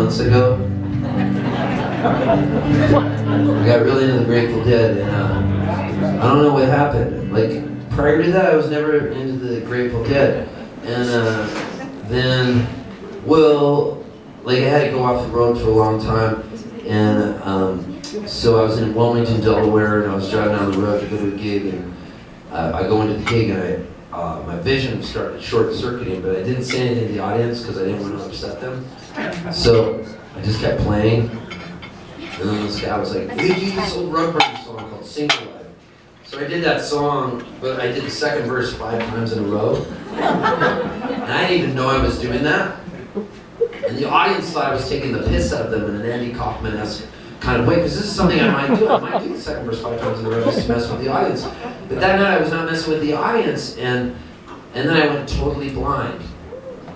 months ago. I got really into the Grateful Dead, and I don't know what happened. Like, prior to that, I was never into the Grateful Dead. And then, well, like, I had to go off the road for a long time. And so I was in Wilmington, Delaware, and I was driving down the road to go to a gig. And I go into the gig, and my vision started short-circuiting, but I didn't say anything to the audience because I didn't want to upset them. So I just kept playing. And then this guy was like, hey, do this old Rug Burner song called Single Life. So I did that song, but I did the second verse 5 times in a row. And I didn't even know I was doing that. And the audience thought I was taking the piss out of them in an Andy Kaufman-esque kind of way, because this is something I might do. I might do the second verse 5 times in a row just to mess with the audience. But that night I was not messing with the audience, and then I went totally blind.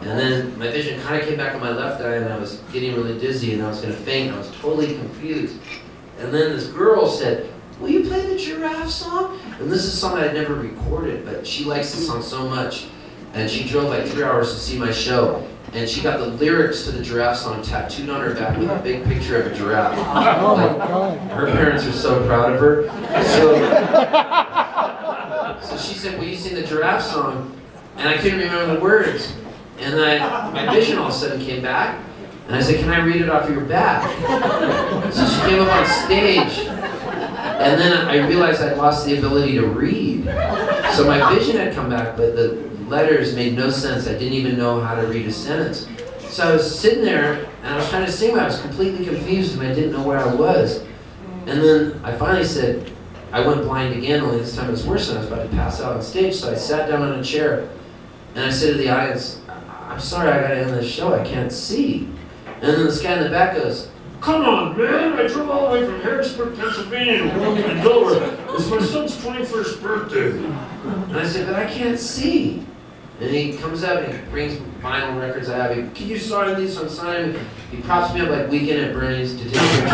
And then my vision kind of came back on my left eye, and I was getting really dizzy, and I was going to faint. I was totally confused. And then this girl said, will you play the Giraffe song? And this is a song I'd never recorded, but she likes the song so much. And she drove like 3 hours to see my show. And she got the lyrics to the Giraffe song tattooed on her back with a big picture of a giraffe. Like, her parents are so proud of her. So she said, will you sing the Giraffe song? And I couldn't remember the words. And then my vision all of a sudden came back, and I said, can I read it off your back? So she came up on stage, and then I realized I'd lost the ability to read. So my vision had come back, but the letters made no sense. I didn't even know how to read a sentence. So I was sitting there, and I was trying to sing, but I was completely confused, and I didn't know where I was. And then I finally said, I went blind again, only this time it was worse, and I was about to pass out on stage, so I sat down on a chair, and I said to the audience, I'm sorry, I gotta end this show, I can't see. And then this guy in the back goes, come on, man, I drove all the way from Harrisburg, Pennsylvania to Wilmington, Delaware. It's my son's 21st birthday. And I said, but I can't see. And he comes up and he brings vinyl records I have. Can you sign these? So I'm signing them. He props me up like Weekend at Bernie's to take pictures.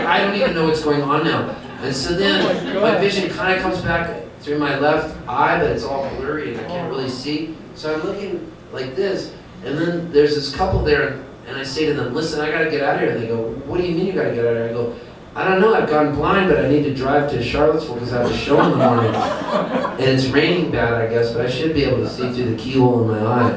I don't even know what's going on now. And so then my vision kind of comes back through my left eye, but it's all blurry and I can't really see. So I'm looking like this, and then there's this couple there, and I say to them, listen, I gotta get out of here. And they go, what do you mean you gotta get out of here? I go, I don't know, I've gone blind, but I need to drive to Charlottesville because I have a show in the morning. And it's raining bad, I guess, but I should be able to see through the keyhole in my eye.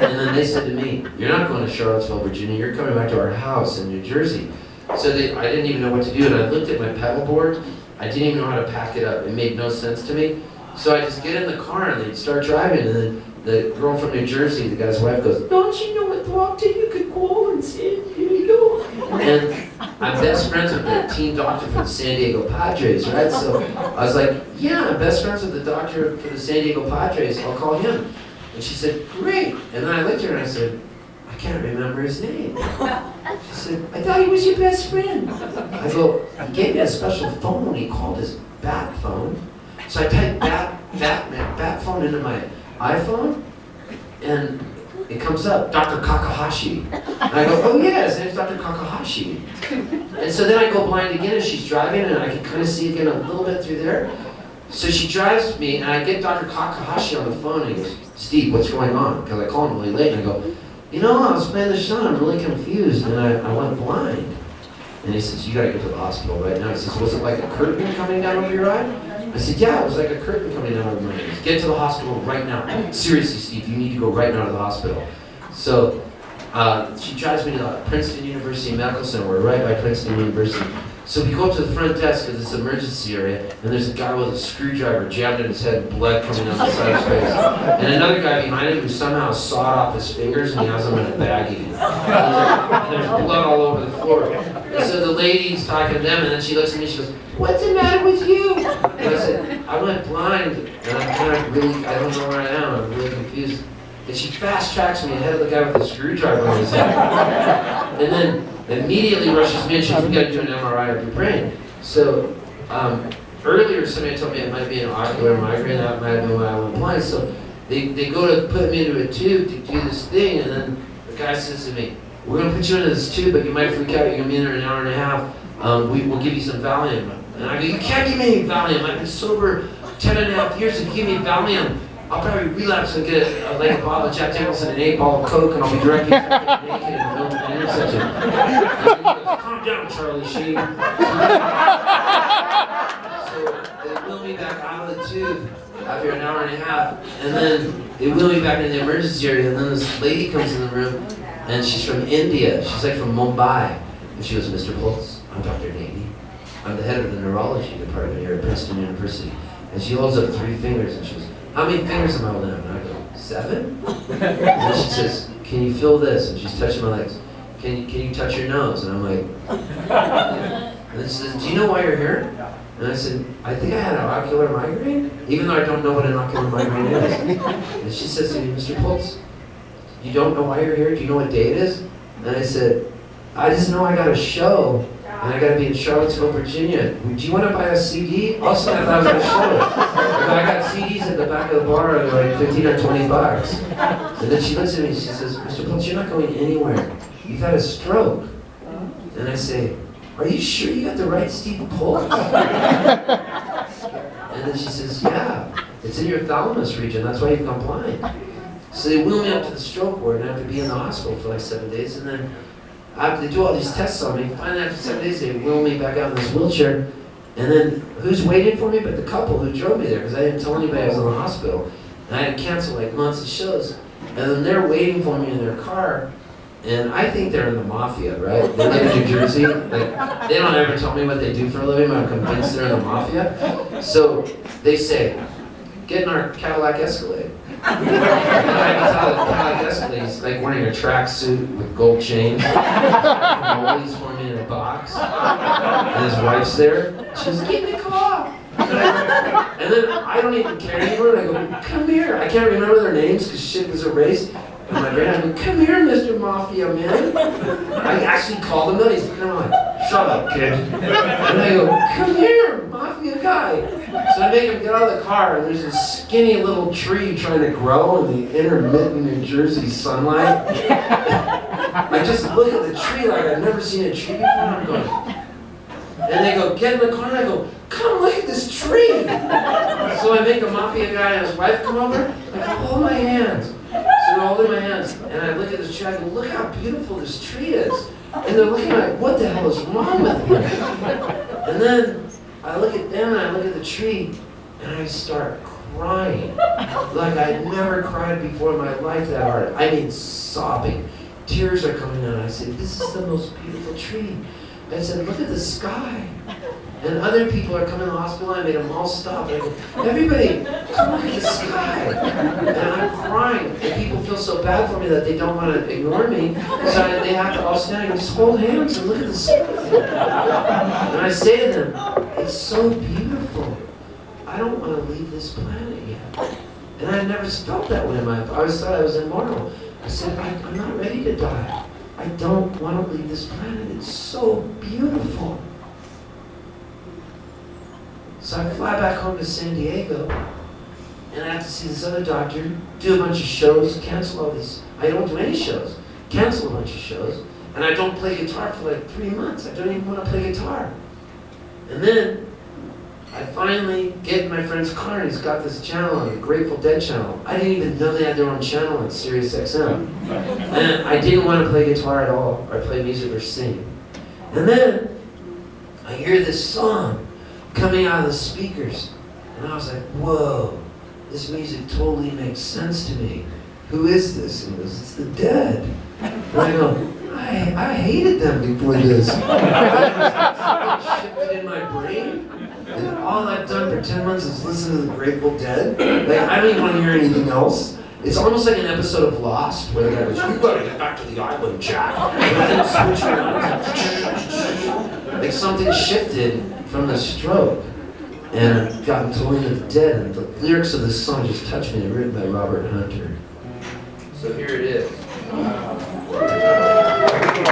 And then they said to me, you're not going to Charlottesville, Virginia, you're coming back to our house in New Jersey. So I didn't even know what to do, and I looked at my pedal board. I didn't even know how to pack it up. It made no sense to me. So I just get in the car and they start driving, and then the girl from New Jersey, the guy's wife, goes, don't you know at Brockton you could call and San Diego? And I'm best friends with the team doctor for the San Diego Padres, right? So I was like, yeah, I'm best friends with the doctor for the San Diego Padres, I'll call him. And she said, great. And then I looked at her and I said, I can't remember his name. She said, I thought he was your best friend. I go, he gave me a special phone, he called his bat phone. So I typed bat phone into my iPhone, and it comes up, Dr. Kakahashi. And I go, oh yeah, his name's Dr. Kakahashi. And so then I go blind again as she's driving, and I can kind of see again a little bit through there. So she drives me, and I get Dr. Kakahashi on the phone, and he goes, Steve, what's going on? Because I call him really late, and I go, you know, I was playing the show, I'm really confused, and I went blind. And he says, you gotta go to the hospital right now. He says, was it like a curtain coming down over your eye? I said, yeah, it was like a curtain coming down over my eyes. Get to the hospital right now. Seriously, Steve, you need to go right now to the hospital. So she drives me to the Princeton University Medical Center. We're right by Princeton University. So we go up to the front desk of this emergency area, and there's a guy with a screwdriver jammed in his head and blood coming out the side of his face. And another guy behind him who somehow sawed off his fingers and he has them in a baggie. And there's blood all over the floor. And so the lady's talking to them, and then she looks at me and she goes, what's the matter with you? And I said, I went blind, and I'm kind of really, I don't know where I am, I'm really confused. And she fast tracks me ahead of the guy with the screwdriver on his head. And then immediately rushes me and she says, we gotta do an MRI of your brain. So earlier somebody told me it might be an ocular migraine, that might have been why I went blind. So they go to put me into a tube to do this thing, and then the guy says to me, we're gonna put you into this tube, but you might freak out, you're gonna be in there in an hour and a half. We'll give you some Valium. And I go, you can't give me any Valium, I've been sober 10.5 years, if you give me Valium, I'll probably relapse and get like a bottle of Jack Daniels and an 8-ball of Coke, and I'll be directly naked in the middle of an intersection. And then he goes, calm down, Charlie Sheen. So they wheel me back out of the tube after an hour and a half, and then they wheel me back into the emergency area, and then this lady comes in the room, and she's from India. She's like from Mumbai. And she goes, Mr. Poltz, I'm Dr. Navy. I'm the head of the neurology department here at Princeton University. And she holds up 3 fingers, and she goes, how many fingers am I holding up? And I go, 7? And then she says, can you feel this? And she's touching my legs. Can you touch your nose? And I'm like, and then she says, do you know why you're here? And I said, I think I had an ocular migraine, even though I don't know what an ocular migraine is. And she says to me, Mr. Poltz, you don't know why you're here? Do you know what day it is? And I said, I just know I got a show, and I got to be in Charlottesville, Virginia. Do you want to buy a CD? Also, I thought I was at a show. I got CDs at the back of the bar at like 15 or 20 bucks. And then she looks at me and she says, Mr. Poltz, you're not going anywhere. You've had a stroke. And I say, are you sure you got the right Steve Poltz? And then she says, yeah, it's in your thalamus region, that's why you've gone blind. So they wheel me up to the stroke ward, and I have to be in the hospital for like 7 days, and then they do all these tests on me. Finally, after 7 days, they wheel me back out in this wheelchair, and then who's waiting for me but the couple who drove me there, because I didn't tell anybody I was in the hospital, and I had to cancel like months of shows, and then they're waiting for me in their car. And I think they're in the mafia, right? They live in New Jersey. Like, they don't ever tell me what they do for a living, but I'm convinced they're in the mafia. So they say, get in our Cadillac Escalade. And I can tell the Cadillac Escalade, he's like wearing a tracksuit with gold chains. He's for me in a box. And his wife's there. She goes, get in the car. And then I don't even care anymore. And I go, come here. I can't remember their names because shit was erased. And my brain, I go, come here, Mr. Mafia Man. I actually called him that. He's kind of like, shut up, kid. And I go, come here, Mafia guy. So I make him get out of the car, and there's this skinny little tree trying to grow in the intermittent New Jersey sunlight. I just look at the tree like I've never seen a tree before, and I'm going, and they go, get in the car, and I go, come look at this tree. So I make a Mafia guy and his wife come over, I go, hold my hands. So they're holding my hands, and I look at this tree, I go, look how beautiful this tree is. And they're looking like, what the hell is wrong with you? And then I look at them, and I look at the tree, and I start crying. Like I'd never cried before in my life that hard. I mean, sobbing. Tears are coming out. I said, this is the most beautiful tree. I said, look at the sky. And other people are coming to the hospital, and I made them all stop. And I go, everybody, come look at the sky. And I'm crying. And people feel so bad for me that they don't want to ignore me. So they have to all stand and just hold hands and look at the sky. And I say to them, it's so beautiful. I don't want to leave this planet yet. And I never felt that way in my life. I always thought I was immortal. I said, I'm not ready to die. I don't want to leave this planet. It's so beautiful. So I fly back home to San Diego, and I have to see this other doctor, do a bunch of shows, cancel all these. I don't do any shows, cancel a bunch of shows, and I don't play guitar for like 3 months. I don't even want to play guitar. And then I finally get in my friend's car, and he's got this channel on, the Grateful Dead channel. I didn't even know they had their own channel on Sirius XM. And I didn't want to play guitar at all, or play music or sing. And then I hear this song coming out of the speakers, and I was like, whoa, this music totally makes sense to me. Who is this? And he goes, it's the Dead. And I go, I hated them before this. Something shifted in my brain, and all I've done for 10 months is listen to the Grateful Dead. Like, I don't even want to hear anything else. It's almost like an episode of Lost, where the guy goes, you've got to get back to the island, Jack. And then switch around. Like something shifted from the stroke, and I've gotten totally into the Dead, and the lyrics of this song just touched me. They're written by Robert Hunter. So here it is.